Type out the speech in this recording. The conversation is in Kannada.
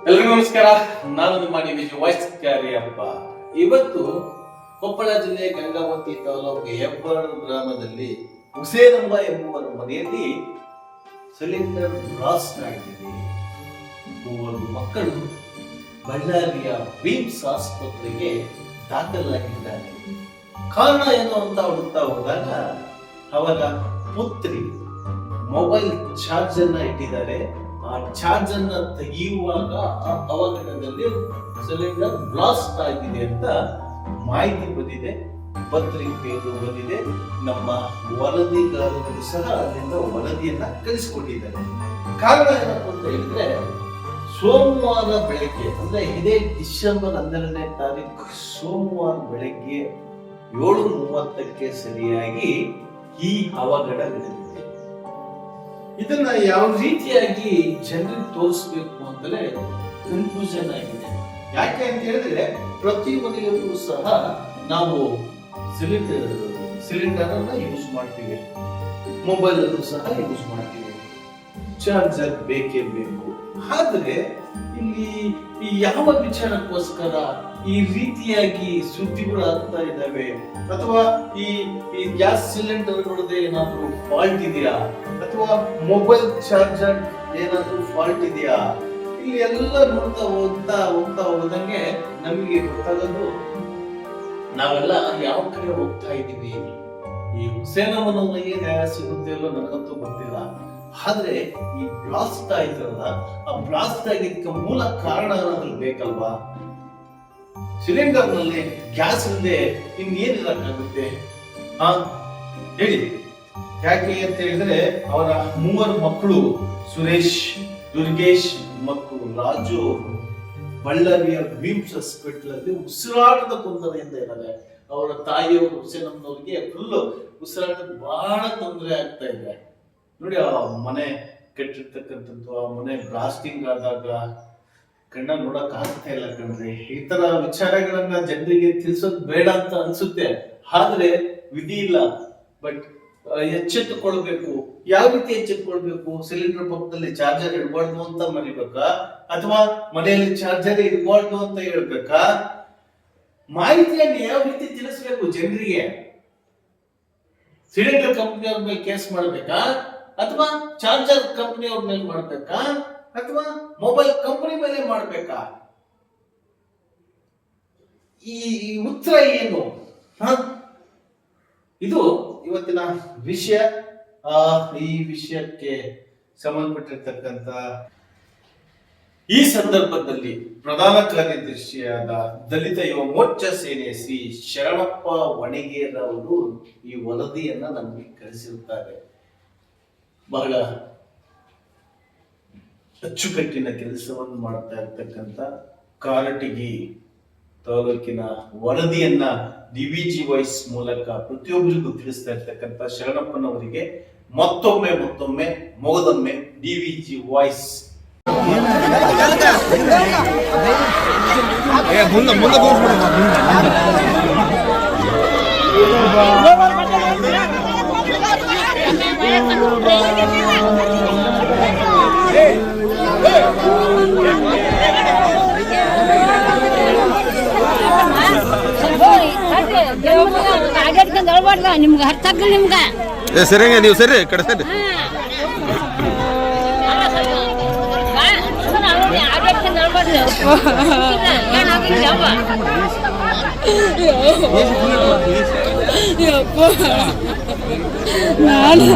ಎಲ್ರಿಗೂ ನಮಸ್ಕಾರ. ನಾನು ನಿಮ್ಮ ಡಿವಿಜಿ ವಾಯ್ಸ್ ಕಾರ್ಯಪ್ಪ. ಇವತ್ತು ಕೊಪ್ಪಳ ಜಿಲ್ಲೆ ಗಂಗಾವತಿ ತಾಲೂಕು ಹೆಬ್ಬಾಳು ಗ್ರಾಮದಲ್ಲಿ ಹುಸೇನಮ್ಮ ಎಂಬುವರ ಮನೆಯಲ್ಲಿ ಸಿಲಿಂಡರ್ ಬ್ಲಾಸ್ಟ್ ಆಗಿದೆ. 3 ಮಕ್ಕಳು ಬಳ್ಳಾರಿಯ ವಿಮ್ಸ್ ಆಸ್ಪತ್ರೆಗೆ ದಾಖಲಾಗಿದ್ದಾರೆ. ಕಾರಣ ಏನು ಅಂತ ಹುಡುಕ್ತಾ ಹೋದಾಗ ಅವರ ಪುತ್ರಿ ಮೊಬೈಲ್ ಚಾರ್ಜ್ ಅನ್ನ ಇಟ್ಟಿದ್ದಾರೆ. ಆ ಚಾರ್ಜ್ ಅನ್ನ ತೆಗೆಯುವಾಗ ಆ ಅವಘಡದಲ್ಲಿ ಸಿಲಿಂಡರ್ ಬ್ಲಾಸ್ಟ್ ಆಗಿದೆ ಅಂತ ಮಾಹಿತಿ ಬಂದಿದೆ. ಪತ್ರಿಕೆಗಳು ಬಂದಿದೆ. ನಮ್ಮ ವರದಿಗಾರರು ಸಹ ಅಲ್ಲಿಂದ ವರದಿಯನ್ನ ಕಳಿಸಿಕೊಟ್ಟಿದ್ದಾರೆ. ಕಾರಣ ಏನಪ್ಪ ಅಂತ ಹೇಳಿದ್ರೆ, ಸೋಮವಾರ ಬೆಳಗ್ಗೆ ಅಂದ್ರೆ ಇದೇ ಡಿಸೆಂಬರ್ 12ನೇ ತಾರೀಕು ಸೋಮವಾರ ಬೆಳಗ್ಗೆ 7:30ಕ್ಕೆ ಸರಿಯಾಗಿ ಈ ಅವಘಡ ನಡೆದಿದೆ. ಇದನ್ನ ಯಾವ ರೀತಿಯಾಗಿ ಜನರಿಗೆ ತೋರಿಸಬೇಕು ಅಂತಲೇ ಕನ್ಫ್ಯೂಷನ್ ಆಗಿದೆ. ಯಾಕೆ ಅಂತ ಹೇಳಿದ್ರೆ, ಪ್ರತಿ ಮನೆಯಲ್ಲೂ ಸಹ ನಾವು ಸಿಲಿಂಡರ್ ಅನ್ನ ಯೂಸ್ ಮಾಡ್ತೀವಿ, ಮೊಬೈಲ್ ಅನ್ನು ಸಹ ಯೂಸ್ ಮಾಡ್ತೀವಿ, ಚಾರ್ಜರ್ ಬೇಕೇ ಬೇಕು. ಆದ್ರೆ ಇಲ್ಲಿ ಯಾವ ವಿಚಾರಕ್ಕೋಸ್ಕರ ಈ ರೀತಿಯಾಗಿ ಸುದ್ದಿಗಳು ಆಗ್ತಾ ಇದ್ದಾವೆ, ಅಥವಾ ಈ ಗ್ಯಾಸ್ ಸಿಲಿಂಡರ್ ನೋಡದೆ ಏನಾದ್ರೂ ಫಾಲ್ಟ್ ಇದೆಯಾ, ಅಥವಾ ಮೊಬೈಲ್ ಚಾರ್ಜರ್ ಏನಾದ್ರೂ ಫಾಲ್ಟ್ ಇದೆಯಾ, ಇಲ್ಲಿ ಎಲ್ಲ ನೋಡ್ತಾ ಹೋದಂಗೆ ನಮಗೆ ಗೊತ್ತಾಗೋದು ನಾವೆಲ್ಲ ಯಾವ ಕಡೆ ಹೋಗ್ತಾ ಇದ್ದೀವಿ. ಈ ಹುಸೇನಮ್ಮನಿಗೆ ನ್ಯಾಯ ಸಿಗುತ್ತೆ ಅಲ್ಲೋ ನನಗಂತೂ ಗೊತ್ತಿಲ್ಲ. ಆದ್ರೆ ಈ ಬ್ಲಾಸ್ಟ್ ಆಯ್ತಲ್ಲ, ಆ ಬ್ಲಾಸ್ಟ್ ಆಗಿದ್ದಕ್ಕೆ ಮೂಲ ಕಾರಣ ಏನಾದ್ರೂ ಬೇಕಲ್ವಾ? ಸಿಲಿಂಡರ್ ನಲ್ಲಿ ಗ್ಯಾಸ್ ಇಲ್ಲದೆ ಇನ್ನೇನಿರಕ್ಕಾಗುತ್ತೆ? ಹೇಳಿ. ಯಾಕೆ ಅಂತ ಹೇಳಿದ್ರೆ, ಅವರ 3 ಮಕ್ಕಳು ಸುರೇಶ್, ದುರ್ಗೇಶ್ ಮತ್ತು ರಾಜು ಬಳ್ಳಾರಿಯ ವಿಮ್ಸ್ ಹಾಸ್ಪಿಟಲ್ ಅಲ್ಲಿ ಉಸಿರಾಟದ ತೊಂದರೆಯಿಂದ ಇದ್ದಾರೆ. ಅವರ ತಾಯಿಯವರು ಹುಸೇನಮ್ಮನವ್ರಿಗೆ ಫುಲ್ ಉಸಿರಾಟದ ಬಹಳ ತೊಂದರೆ ಆಗ್ತಾ ಇದೆ. ನೋಡಿ, ಆ ಮನೆ ಕೆಟ್ಟಿರ್ತಕ್ಕಂಥದ್ದು, ಆ ಮನೆ ಬ್ಲಾಸ್ಟಿಂಗ್ ಆದಾಗ ಕಣ್ಣ ನೋಡಕ್ ಆಗ್ತಾ ಇಲ್ಲ ಕಣ್ರಿ. ಈ ತರ ವಿಚಾರಗಳನ್ನ ಜನರಿಗೆ ತಿಳಿಸೋದು ಬೇಡ ಅಂತ ಅನ್ಸುತ್ತೆ, ಆದ್ರೆ ವಿಧಿ ಇಲ್ಲ. ಬಟ್ ಎಚ್ಚೆತ್ತುಕೊಳ್ಬೇಕು. ಯಾವ ರೀತಿ ಎಚ್ಚೆತ್ತುಕೊಳ್ಬೇಕು? ಸಿಲಿಂಡರ್ ಪಕ್ಕದಲ್ಲಿ ಚಾರ್ಜರ್ ಇಡಬಾರ್ದು ಅಂತ ಮರಿಬೇಕಾ, ಅಥವಾ ಮನೆಯಲ್ಲಿ ಚಾರ್ಜರ್ ಇಡಬಾರ್ದು ಅಂತ ಹೇಳ್ಬೇಕಾ? ಮಾಹಿತಿಯನ್ನು ಯಾವ ರೀತಿ ತಿಳಿಸ್ಬೇಕು ಜನರಿಗೆ? ಸಿಲಿಂಡರ್ ಕಂಪನಿಯವ್ರ ಮೇಲೆ ಕೇಸ್ ಮಾಡ್ಬೇಕಾ, ಅಥವಾ ಚಾರ್ಜರ್ ಕಂಪನಿಯವ್ರ ಮೇಲೆ ಮಾಡ್ಬೇಕಾ, ಅಥವಾ ಮೊಬೈಲ್ ಕಂಪನಿ ಮೇಲೆ ಮಾಡ್ಬೇಕಾ? ಈ ಉತ್ತರ ಏನು? ಇದು ಇವತ್ತಿನ ವಿಷಯ. ಈ ವಿಷಯಕ್ಕೆ ಸಂಬಂಧಪಟ್ಟಿರ್ತಕ್ಕಂಥ ಈ ಸಂದರ್ಭದಲ್ಲಿ ಪ್ರಧಾನ ಕಾರ್ಯದರ್ಶಿಯಾದ ದಲಿತ ಯುವ ಮೋರ್ಚಾ ಸೇನೆ ಶ್ರೀ ಶರಣಪ್ಪ ವಣಿಗೇರ್ ಅವರು ಈ ವರದಿಯನ್ನ ನಮಗೆ ಕಳಿಸಿರುತ್ತಾರೆ. ಬಹಳ ಅಚ್ಚುಕಟ್ಟಿನ ಕೆಲಸವನ್ನು ಮಾಡ್ತಾ ಇರ್ತಕ್ಕಂಥ ಕಾರಟಗಿ ತಾಲೂಕಿನ ವರದಿಯನ್ನ ಡಿವಿಜಿ ವಾಯ್ಸ್ ಮೂಲಕ ಪ್ರತಿಯೊಬ್ಬರಿಗೂ ತಿಳಿಸ್ತಾ ಇರ್ತಕ್ಕಂಥ ಶರಣಪ್ಪನವರಿಗೆ ಮತ್ತೊಮ್ಮೆ ಮೊದಲೊಮ್ಮೆ ಡಿವಿಜಿ ವಾಯ್ಸ್. ನಿಮ್ಗೆ ಅರ್ಥ ಆಗಲ್ಲ. ನಿಮ್ಗೆ ಸರಿಯಂಗ ನೀವು ಸರಿ ಕಡೆ ಸರಿ. ನಾನು